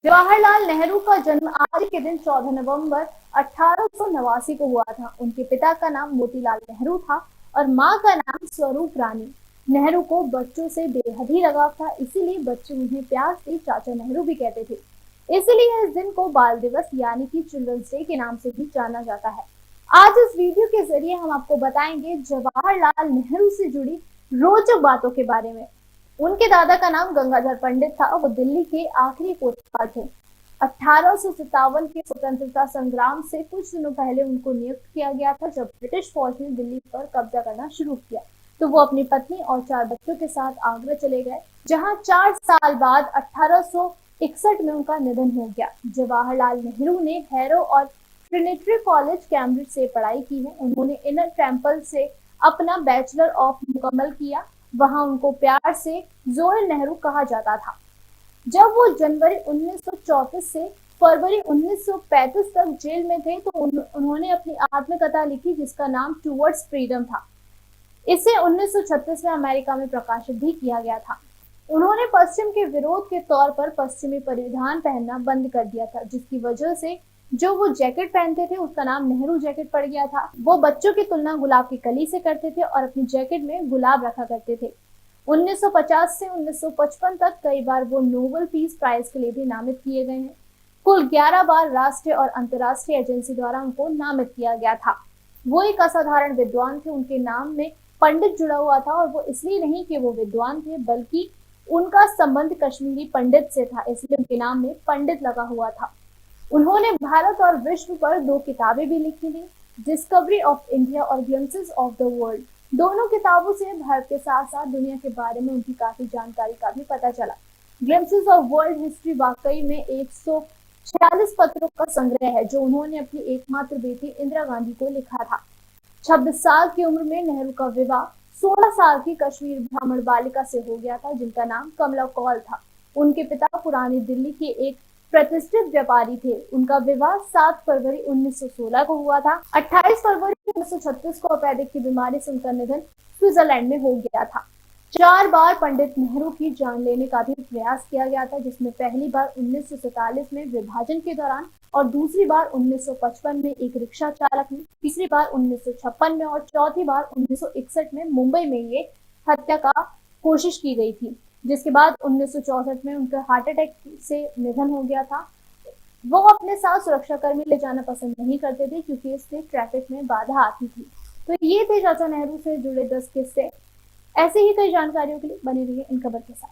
जवाहरलाल नेहरू का जन्म आज के दिन 14 नवंबर 1889 को हुआ था। उनके पिता का नाम मोतीलाल नेहरू था और मां का नाम स्वरूप रानी। नेहरू को बच्चों से बेहद ही लगाव था, इसीलिए बच्चे उन्हें प्यार से चाचा नेहरू भी कहते थे। इसीलिए इस दिन को बाल दिवस यानी कि चिल्ड्रंस डे के नाम से भी जाना जाता है। आज इस वीडियो के जरिए हम आपको बताएंगे जवाहरलाल नेहरू से जुड़ी रोचक बातों के बारे में। उनके दादा का नाम गंगाधर पंडित था। वो दिल्ली के आखिरी कोतवाल थे। 1857 के स्वतंत्रता संग्राम से कुछ दिनों पहले उनको नियुक्त किया गया था। जब ब्रिटिश फौज ने दिल्ली पर कब्जा करना शुरू किया तो वो अपनी पत्नी और 4 बच्चों के साथ आगरा चले गए, जहां 4 साल बाद 1861 में उनका निधन हो गया। जवाहरलाल नेहरू ने हैरो और ट्रिनिटी कॉलेज कैम्ब्रिज से पढ़ाई की है। उन्होंने इनर टेम्पल से अपना बैचलर ऑफ मुकम्मल किया। वहां उनको प्यार से जोएल नेहरू कहा जाता था। जब वो जनवरी 1934 से फरवरी 1935 तक जेल में थे तो उन्होंने अपनी आत्मकथा लिखी जिसका नाम टूवर्ड्स फ्रीडम था। इसे 1936 में अमेरिका में प्रकाशित भी किया गया था। उन्होंने पश्चिम के विरोध के तौर पर पश्चिमी परिधान पहनना बंद कर दिया था, जिसकी वजह से जो वो जैकेट पहनते थे उसका नाम नेहरू जैकेट पड़ गया था। वो बच्चों की तुलना गुलाब की कली से करते थे और अपनी जैकेट में गुलाब रखा करते थे। 1950 से 1955 तक कई बार वो नोबेल पीस प्राइज के लिए भी नामित किए गए हैं। कुल 11 बार राष्ट्रीय और अंतर्राष्ट्रीय एजेंसी द्वारा उनको नामित किया गया था। वो एक असाधारण विद्वान थे। उनके नाम में पंडित जुड़ा हुआ था और वो इसलिए नहीं कि वो विद्वान थे, बल्कि उनका संबंध कश्मीरी पंडित से था, इसलिए उनके नाम में पंडित लगा हुआ था। उन्होंने भारत और विश्व पर 2 किताबें भी लिखी थी, डिस्कवरी ऑफ इंडिया और ग्लिम्पसेस ऑफ द वर्ल्ड। दोनों किताबों से भारत के साथ साथ दुनिया के बारे में उनकी काफी जानकारी का भी पता चला। ग्लिम्पसेस ऑफ वर्ल्ड हिस्ट्री वाकई में 146 पत्रों का संग्रह है जो उन्होंने अपनी एकमात्र बेटी इंदिरा गांधी को लिखा था। 26 साल की उम्र में नेहरू का विवाह 16 साल की कश्मीर ब्राह्मण बालिका से हो गया था जिनका नाम कमला कौल था। उनके पिता पुरानी दिल्ली के एक प्रतिष्ठित व्यापारी थे। उनका विवाह 7 फरवरी 1916 को हुआ था। 28 फरवरी 1936 को अपेडिक की बीमारी से उनका निधन स्विट्जरलैंड में हो गया था। 4 बार पंडित नेहरू की जान लेने का भी प्रयास किया गया था, जिसमें पहली बार 1947 में विभाजन के दौरान और दूसरी बार 1955 में एक रिक्शा चालक ने, तीसरी बार 1956 में और चौथी बार 1961 में मुंबई में ये हत्या का कोशिश की गई थी, जिसके बाद 1964 में उनका हार्ट अटैक से निधन हो गया था। वो अपने साथ सुरक्षाकर्मी ले जाना पसंद नहीं करते थे क्योंकि इससे ट्रैफिक में बाधा आती थी। तो ये थे चाचा नेहरू से जुड़े 10 किस्से। ऐसे ही कई जानकारियों के लिए बने रहिए इन खबर के साथ।